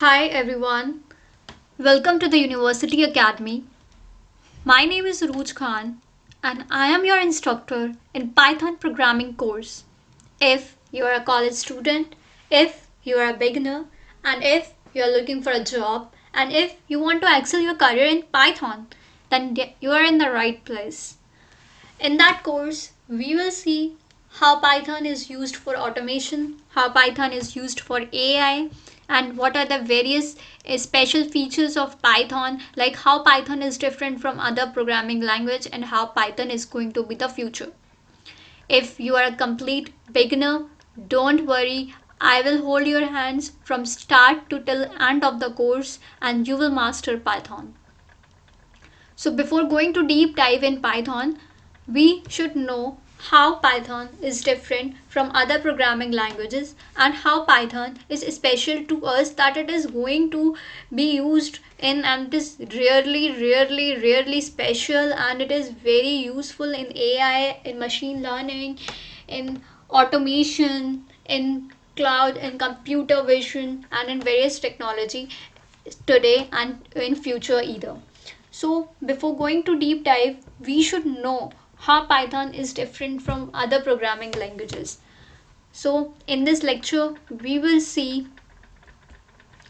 Hi everyone, welcome to the University Academy. My name is Urooj and I am your instructor in Python programming course. If you are a college student, if you are a beginner, and if you are looking for a job, and if you want to excel your career in Python, then you are in the right place. In that course, we will see how Python is used for automation, how Python is used for AI, and what are the various special features of Python, like how Python is different from other programming language and how Python is going to be the future. If you are a complete beginner, don't worry. I will hold your hands from start to till end of the course and you will master Python. So before going to deep dive in Python, we should know how Python is different from other programming languages and how Python is special to us, that it is going to be used in, and it is rarely special, and it is very useful in AI, in machine learning, in automation, in cloud, in computer vision, and in various technology today and in future either. So before going to deep dive, we should know how Python is different from other programming languages. So in this lecture, we will see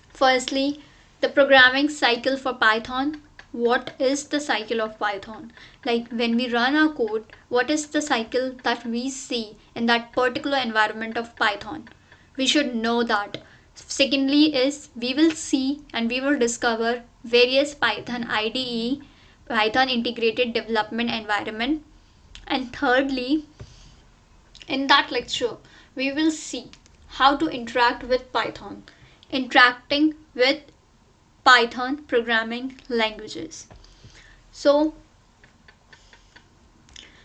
firstly the programming cycle for Python. What is the cycle of Python? Like when we run our code, what is the cycle that we see in that particular environment of Python? We should know that. Secondly is we will see and we will discover various Python IDE, Python integrated development environment. And thirdly, in that lecture, we will see how to interact with Python, interacting with Python programming languages. So,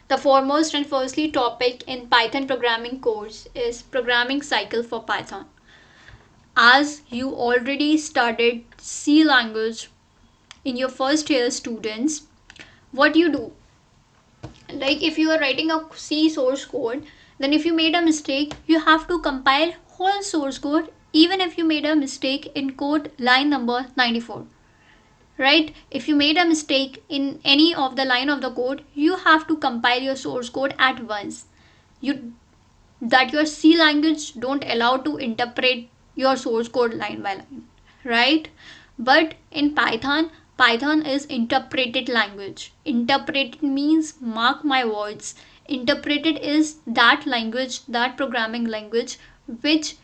the foremost and firstly topic in Python programming course is programming cycle for Python. As you already studied C language in your first year students, what you do, like if you are writing a C source code, then if you made a mistake, you have to compile whole source code even if you made a mistake in code line number 94. Right? If you made a mistake in any of the line of the code, you have to compile your source code at once. You that your C language don't allow to interpret your source code line by line, right? But in Python is interpreted language. Interpreted means, mark my words, interpreted is that language, that programming language which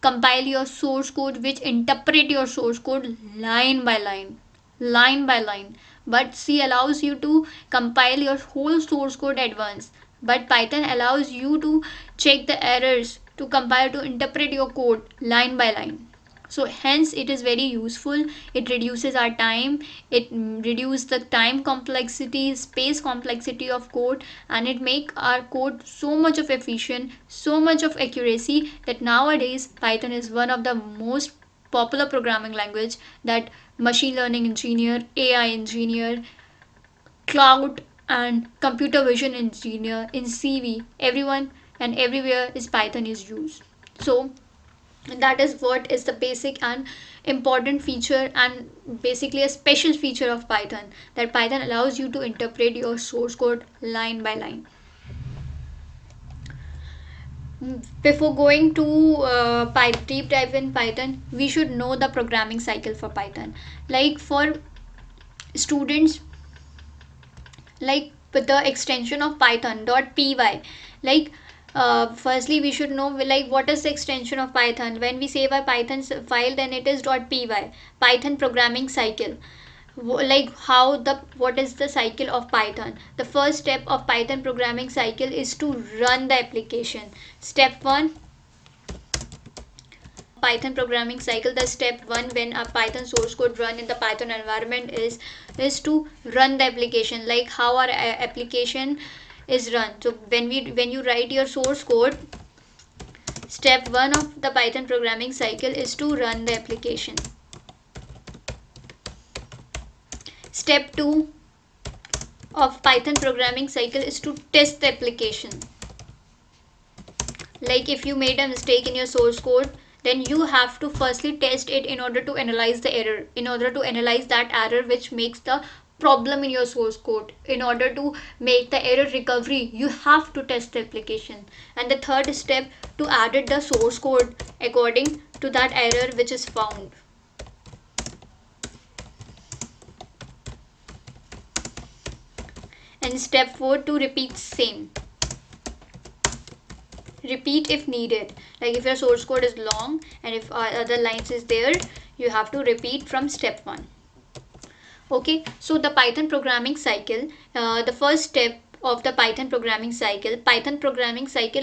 compile your source code, which interpret your source code line by line. But C allows you to compile your whole source code at once, but Python allows you to check the errors, to compile, to interpret your code line by line. So hence it is very useful. It reduces our time, it reduces the time complexity, space complexity of code, and it make our code so much of efficient, so much of accuracy, that nowadays Python is one of the most popular programming language that machine learning engineer, AI engineer, cloud and computer vision engineer, in CV, everyone and everywhere is Python is used. So that is what is the basic and important feature, and basically a special feature of Python, that Python allows you to interpret your source code line by line. Before going to deep dive in Python, we should know the programming cycle for Python. Like for students, like with the extension of python.py, like firstly we should know like what is the extension of Python. When we save our Python file, then it is .py, Python programming cycle. Like how the what is the cycle of Python? The first step of Python programming cycle is to run the application. Step 1, Python programming cycle, the step 1 when a Python source code run in the Python environment is to run the application. Like how our application is run. So when you write your source code, step 1 of the Python programming cycle is to run the application. Step 2 of Python programming cycle is to test the application. Like if you made a mistake in your source code, then you have to firstly test it in order to analyze the error, in order to analyze that error which makes the problem in your source code. In order to make the error recovery, you have to test the application. And the third step, to edit the source code according to that error which is found. And step 4, to repeat same. Repeat if needed. Like if your source code is long and if other lines is there, you have to repeat from step 1. Okay, so the Python programming cycle, the first step of the Python programming cycle,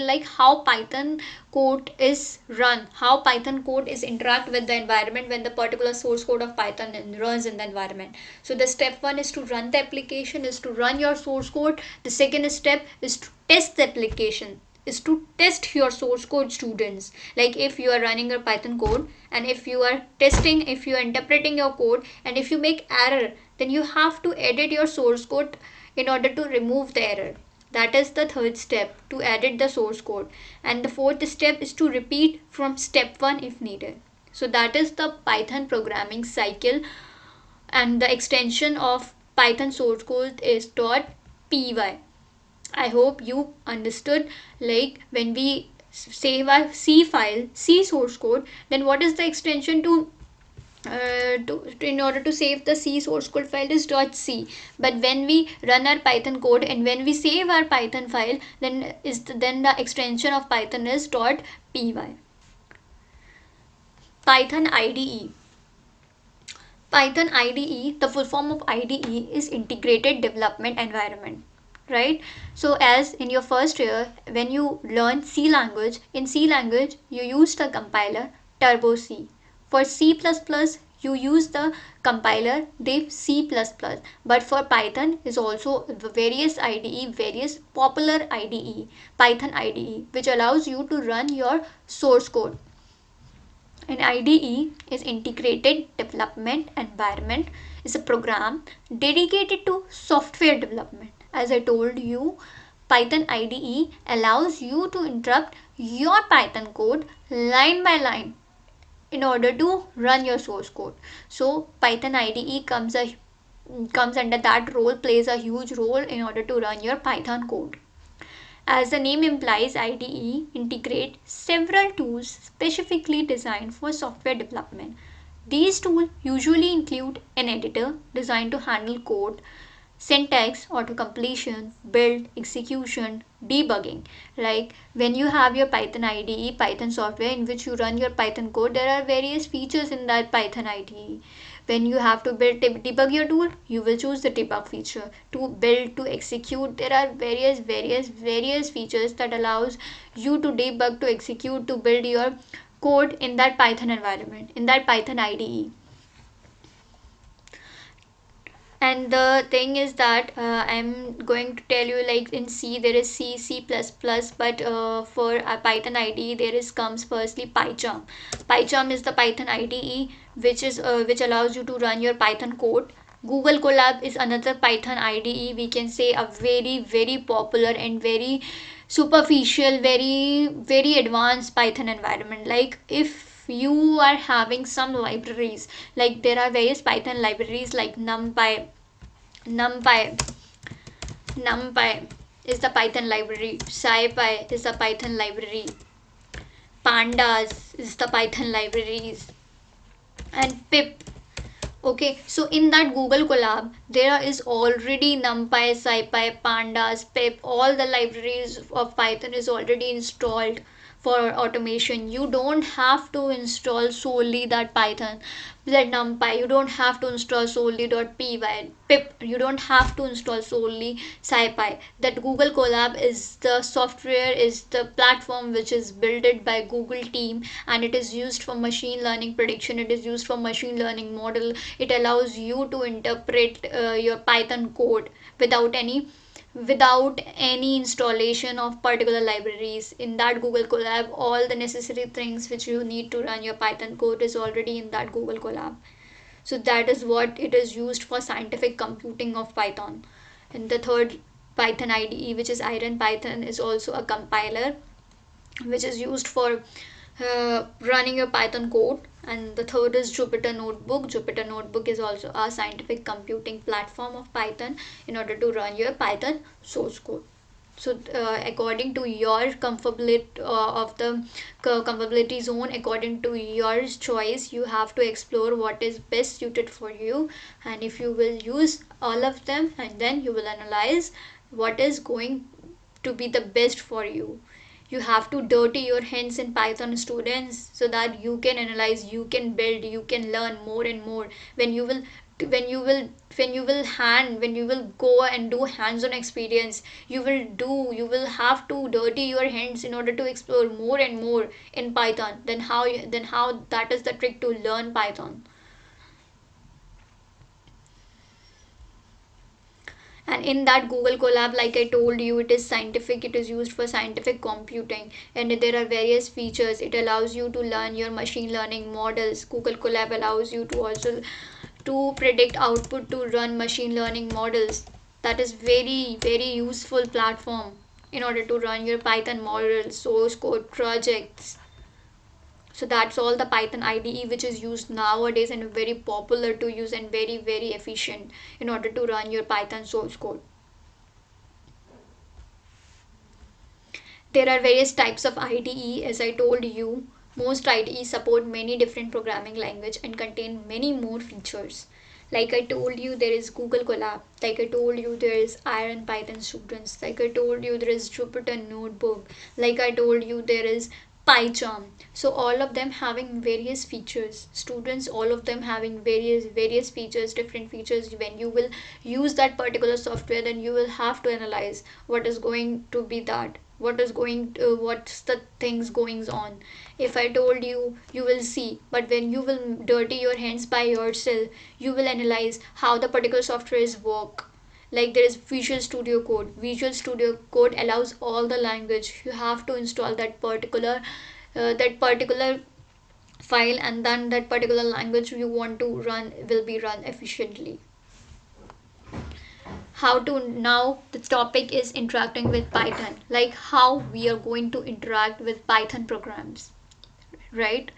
like how Python code is run, how Python code is interact with the environment when the particular source code of Python runs in the environment. So the step 1 is to run the application, is to run your source code. The second step is to test the application, is to test your source code students. Like if you are running your Python code and if you are testing, if you are interpreting your code and if you make error, then you have to edit your source code in order to remove the error. That is the third step, to edit the source code. And the fourth step is to repeat from step 1 if needed. So that is the Python programming cycle, and the extension of Python source code is .py. I hope you understood. Like when we save our C file, C source code, then what is the extension to in order to save the C source code file is .c. But when we run our Python code and when we save our Python file, then the extension of Python is .py. Python IDE. Python IDE, the full form of IDE is Integrated Development Environment, right? So as in your first year, when you learn C language, in C language you use the compiler Turbo C. For C++, you use the compiler Div C++. But for Python is also various IDE, various popular IDE, Python IDE, which allows you to run your source code. An IDE is Integrated Development Environment, is a program dedicated to software development. As I told you, Python IDE allows you to interrupt your Python code line by line in order to run your source code. So Python IDE comes under that role, plays a huge role in order to run your Python code. As the name implies, IDE integrates several tools specifically designed for software development. These tools usually include an editor designed to handle code, syntax, auto-completion, build, execution, debugging. Like when you have your Python IDE, Python software in which you run your Python code, there are various features in that Python IDE. When you have to debug your tool, you will choose the debug feature. To build, to execute, there are various features that allows you to debug, to execute, to build your code in that Python environment, in that Python IDE. And the thing is that I'm going to tell you, like in C there is C++, but for Python IDE there comes firstly PyCharm. PyCharm is the Python IDE which allows you to run your Python code. Google Colab is another Python IDE, we can say a very popular and very superficial, very advanced Python environment. Like if you are having some libraries, like there are various Python libraries like NumPy is the Python library, SciPy is the Python library, Pandas is the Python libraries, and pip. Okay, so in that Google Colab, there is already NumPy, SciPy, Pandas, pip, all the libraries of Python is already installed for automation. You don't have to install solely that Python, that NumPy. You don't have to install solely .py, pip. You don't have to install solely SciPy. That Google Colab is the software, is the platform which is built by Google team, and it is used for machine learning prediction. It is used for machine learning model. It allows you to interpret your Python code without any installation of particular libraries. In that Google Colab, all the necessary things which you need to run your Python code is already in that Google Colab. So that is what it is used for, scientific computing of Python. And the third Python IDE, which is IronPython, is also a compiler which is used for running your Python code. And the third is Jupyter Notebook. Jupyter Notebook is also a scientific computing platform of Python in order to run your Python source code. So according to your comfortability zone, according to your choice, you have to explore what is best suited for you, and if you will use all of them, and then you will analyze what is going to be the best for you. You have to dirty your hands in Python, students, so that you can analyze, you can build, you can learn more and more. When you will go and do hands-on experience, you will have to dirty your hands in order to explore more and more in Python. Then how that is the trick to learn Python. And in that Google Colab, like I told you, it is scientific, it is used for scientific computing, and there are various features. It allows you to learn your machine learning models. Google Colab allows you to also to predict output to run machine learning models. That is very useful platform in order to run your Python models, source code projects. So that's all the Python IDE, which is used nowadays and very popular to use and very efficient in order to run your Python source code. There are various types of IDE. As I told you, most IDEs support many different programming language and contain many more features. Like I told you, there is Google Colab. Like I told you, there is Iron Python Students. Like I told you, there is Jupyter Notebook. Like I told you, there is PyCharm. So all of them having various features. Students, all of them having various features, different features. When you will use that particular software, then you will have to analyze what is going to be that, what's the things going on. If I told you, you will see, but when you will dirty your hands by yourself, you will analyze how the particular software is work. Like there is Visual Studio Code. Visual Studio Code allows all the language. You have to install that particular file, and then that particular language you want to run will be run efficiently. How to Now the topic is interacting with Python, like how we are going to interact with Python programs, right?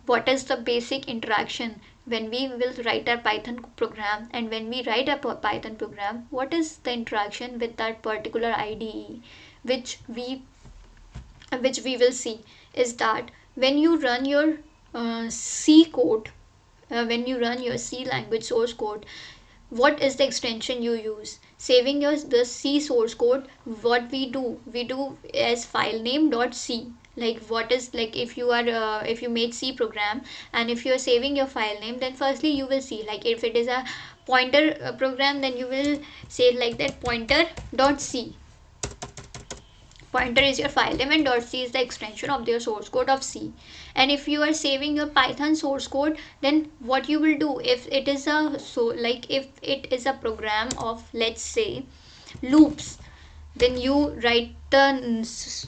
What is the basic interaction when we will write a Python program, and when we write a Python program, what is the interaction with that particular IDE, which we will see is that when you run your C code, when you run your C language source code, what is the extension you use? Saving your the C source code, what we do as file name dot C. Like what is, like if you made C program, and if you are saving your file name, then firstly you will see, like if it is a pointer program, then you will say like that pointer dot C. Pointer is your file name and .c is the extension of your source code of C. And if you are saving your Python source code, then what you will do, if it is a program of, let's say, loops, then you write the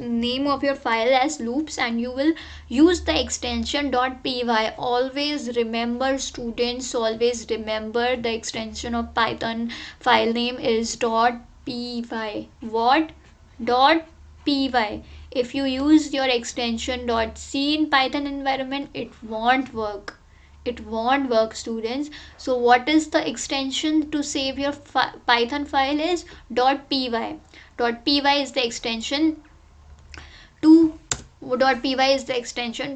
name of your file as loops, and you will use the extension .py. Always remember, students, always remember the extension of Python file name is .py. What? .py. If you use your extension .c in Python environment, it won't work. It won't work, students. So what is the extension to save your Python file is .py. .py is the extension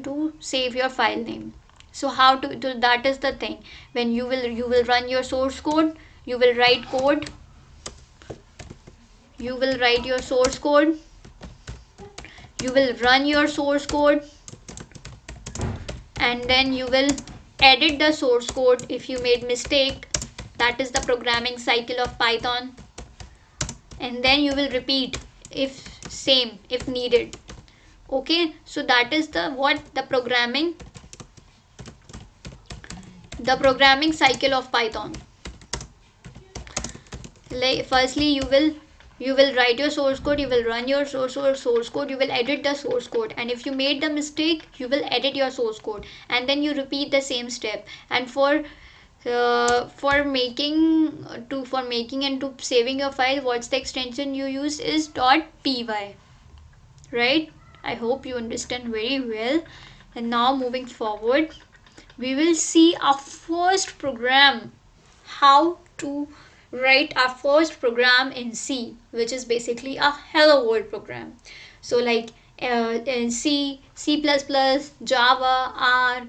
to save your file name. So how to that is the thing. When you will run your source code, you will write code, you will write your source code, you will run your source code, and then you will edit the source code if you made mistake. That is the programming cycle of Python. And then you will repeat if needed. Okay, so that is the programming cycle of Python. Like firstly you will write your source code, you will run your source code, you will edit the source code, and if you made the mistake, you will edit your source code, and then you repeat the same step. And for making and to saving your file, what's the extension you use is .py, right? I hope you understand very well. And now moving forward, we will see our first program, how to write our first program in C, which is basically a hello world program. So like in C, C++, Java, R,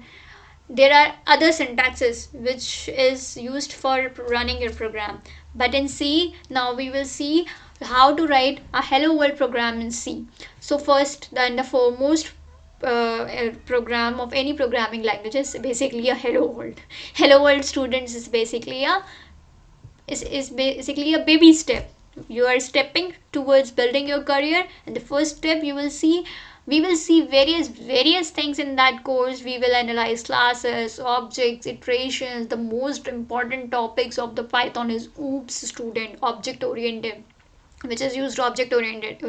there are other syntaxes which is used for running your program. But in C, now we will see how to write a hello world program in C. So first and the foremost program of any programming language is basically a hello world. Hello world students is basically a baby step. You are stepping towards building your career, and the first step you will see, we will see various things in that course. We will analyze classes, objects, iterations. The most important topics of the Python is oops student, object oriented, which is used object oriented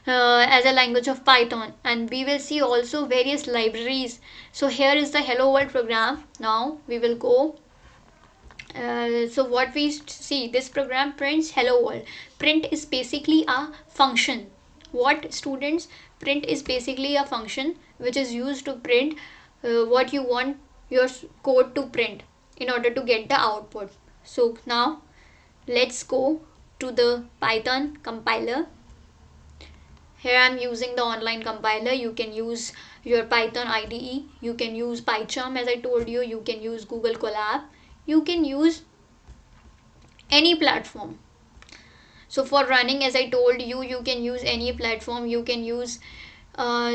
as a language of Python. And we will see also various libraries. So here is the hello world program. Now we will go. So what we see, this program prints hello world. Print is basically a function. What students, print is basically a function which is used to print what you want your code to print in order to get the output. So now let's go to the Python compiler. Here I'm using the online compiler. You can use your Python IDE. You can use PyCharm as I told you. You can use Google Colab. You can use any platform. So for running, as I told you, you can use any platform. You can use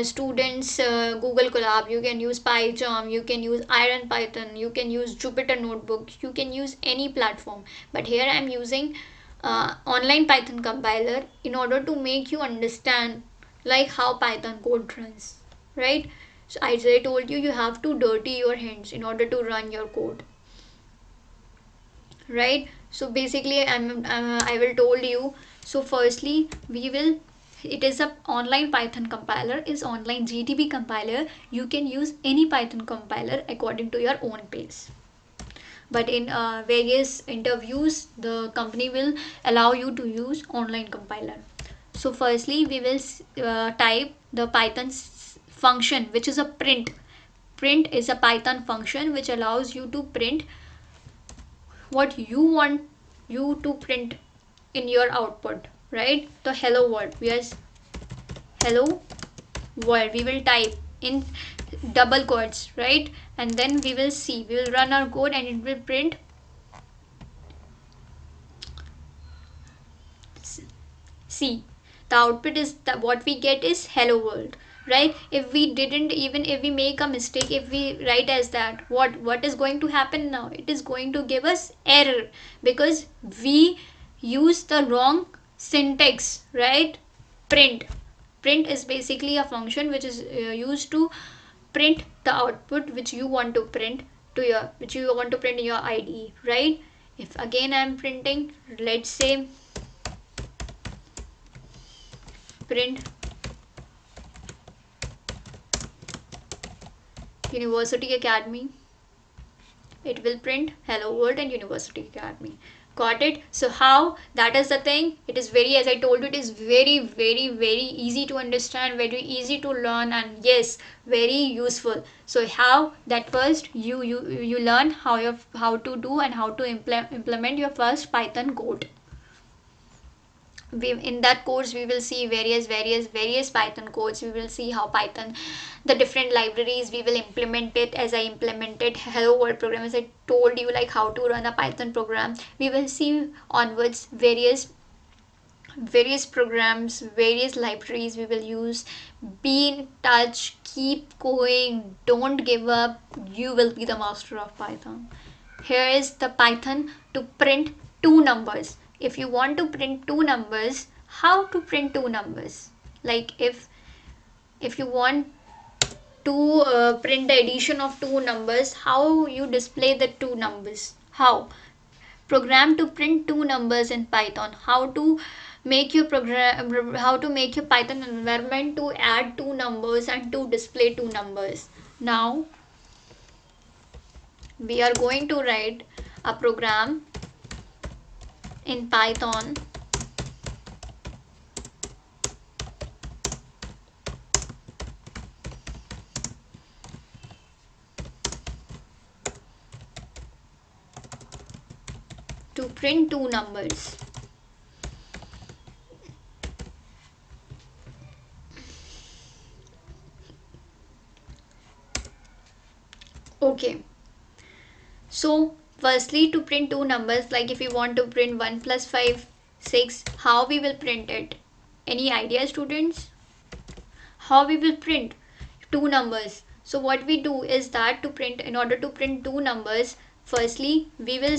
students Google Colab, you can use PyCharm, you can use Iron Python, you can use Jupyter Notebook, you can use any platform. But here I am using online Python compiler in order to make you understand like how Python code runs, right? So as I told you, you have to dirty your hands in order to run your code, right? So basically I will told you. So firstly we will, it is a online Python compiler, is online GDB compiler. You can use any Python compiler according to your own pace, but in various interviews the company will allow you to use online compiler. So firstly we will type the Python function, which is a print. Print is a Python function which allows you to print what you want you to print in your output, right? The hello world, yes, hello world, we will type in double quotes, right? And then we will see, we will run our code and it will print C. The output is what we get is hello world, right? If we didn't, even if we make a mistake, if we write as that, what is going to happen now? It is going to give us error because we use the wrong syntax, right? Print is basically a function which is used to print the output which you want to print to your, which you want to print in your IDE, right? If again I am printing, let's say print University Academy, it will print hello world and University Academy. Got it? So how, that is the thing, it is very, as I told you, it is very easy to understand, very easy to learn, and yes, very useful. So how that, first you learn how to do and how to implement your first Python code. In that course we will see various Python codes. We will see how Python, the different libraries, we will implement it as I implemented hello world program, as I told you like how to run a Python program. We will see onwards various programs, various libraries we will use. Be in touch, keep going, don't give up, you will be the master of Python. Here is the Python to print two numbers. If you want to print two numbers, how to print two numbers? Like if you want to print the addition of two numbers, how you display the two numbers? How? Program to print two numbers in Python. How to make your program, how to make your Python environment to add two numbers and to display two numbers. Now we are going to write a program in Python to print two numbers. Okay, so firstly, to print two numbers, like if you want to print 1 plus 5, 6, how we will print it? Any idea, students? How we will print two numbers? So what we do is that in order to print two numbers, firstly we will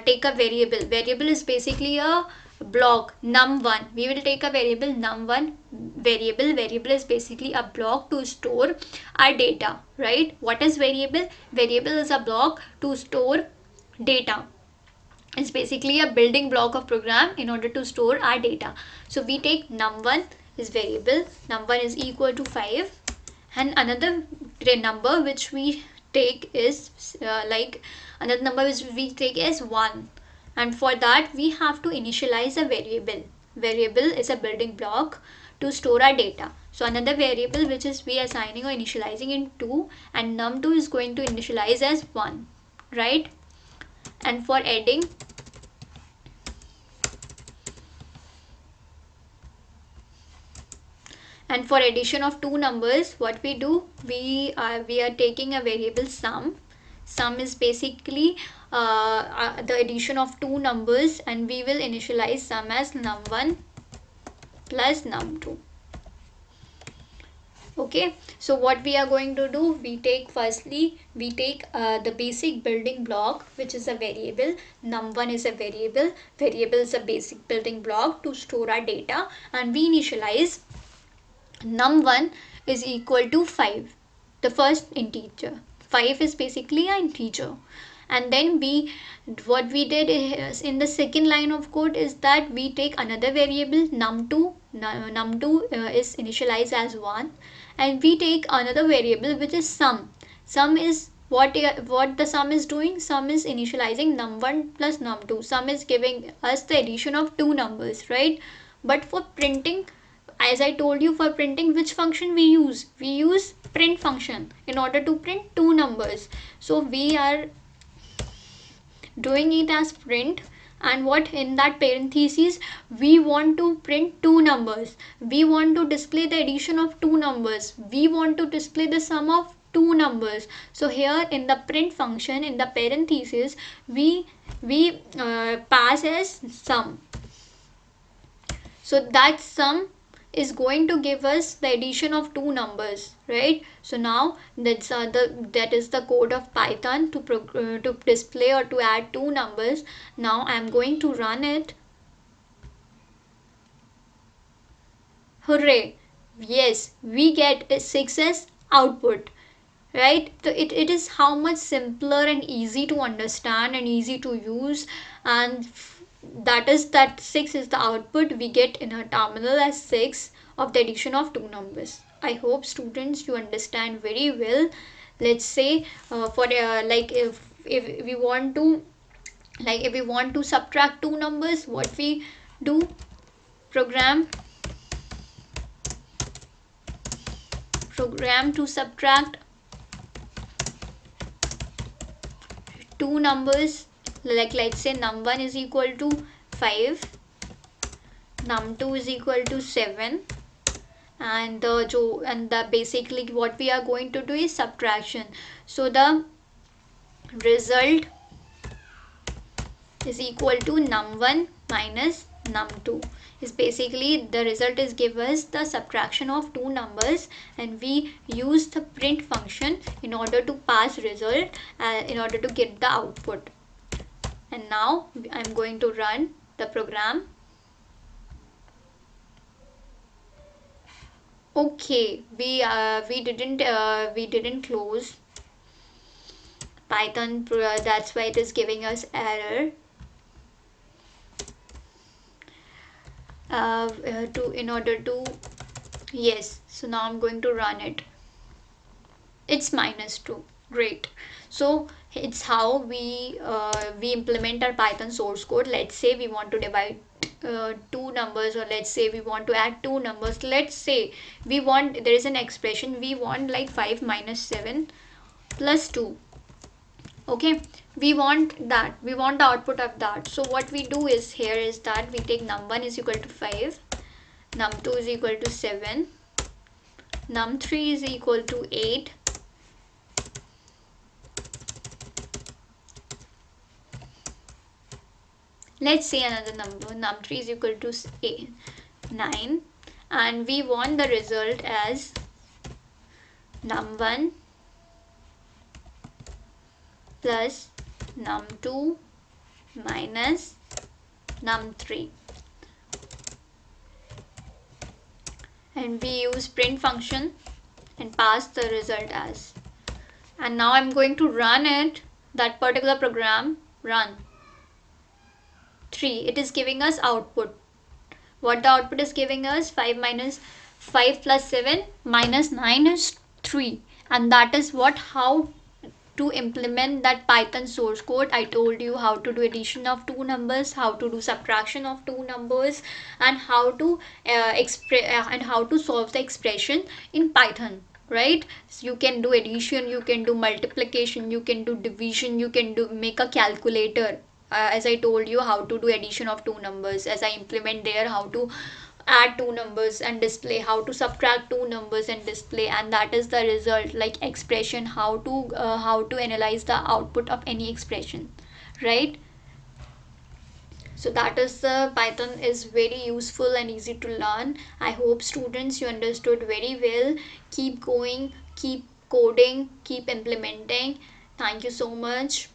take a variable is basically a block num1. We will take a variable num1. Variable is basically a block to store our data, right? What is variable is a block to store data. It's basically a building block of program in order to store our data. So we take num1 is variable, num1 is equal to 5, and another number which we take is another number which we take is 1, and for that we have to initialize a variable is a building block to store our data. So another variable which is we assigning or initializing in 2, and num2 is going to initialize as 1, right? And for adding, and for addition of two numbers, what we do, we are taking a variable sum is basically the addition of two numbers, and we will initialize sum as num1 plus num2. Okay, so what we are going to do, we take the basic building block, which is a variable. Num1 is a variable is a basic building block to store our data, and we initialize num1 is equal to 5, the first integer. 5 is basically an integer. And then what we did is, in the second line of code, is that we take another variable num2. Num2 is initialized as 1, and we take another variable which is sum is what the sum is doing. Sum is initializing num1 plus num2. Sum is giving us the addition of two numbers, right? But for printing, as I told you, for printing, which function we use? We use print function in order to print two numbers. So we are doing it as print, and what in that parentheses, we want to print two numbers. We want to display the addition of two numbers. We want to display the sum of two numbers. So here in the print function, in the parentheses, we pass as sum. So that sum is going to give us the addition of two numbers, right? So now that is the code of Python to display or to add two numbers. Now I am going to run it. Hooray! Yes, we get a 6 as output, right? So it is how much simpler and easy to understand and easy to use, and that 6 is the output we get in our terminal as 6 of the addition of two numbers. I hope, students, you understand very well. Let's say if we want to subtract two numbers, what we do, program to subtract two numbers. Let's say num1 is equal to 5, num2 is equal to 7, and the basically what we are going to do is subtraction. So the result is equal to num1 minus num2. Is basically the result is give us the subtraction of two numbers, and we use the print function in order to pass result in order to get the output. And now I'm going to run the program. Okay, we didn't close Python, that's why it is giving us error. Yes, so now I'm going to run it. It's -2. Great. So it's how we implement our Python source code. Let's say we want to divide two numbers, or let's say we want to add two numbers. Let's say there is an expression, we want like 5 minus 7 plus 2. Okay, we want that, we want the output of that. So what we do is here is that we take num1 is equal to 5, num2 is equal to 7, num3 is equal to 8, let's say another number, num3 is equal to 8, 9, and we want the result as num1 plus num2 minus num3, and we use print function and pass the result as. And now I'm going to run it, that particular program, run 3. It is giving us output. What the output is giving us, 5 plus 7 minus 9 is 3, and that is what, how to implement that Python source code. I told you how to do addition of two numbers, how to do subtraction of two numbers, and how to and how to solve the expression in Python, right? So you can do addition, you can do multiplication, you can do division, you can do make a calculator. As I told you how to do addition of two numbers, as I implement there how to add two numbers and display, how to subtract two numbers and display, and that is the result, like expression, how to analyze the output of any expression, right? So that is the Python is very useful and easy to learn. I hope students you understood very well. Keep going, keep coding, keep implementing. Thank you so much.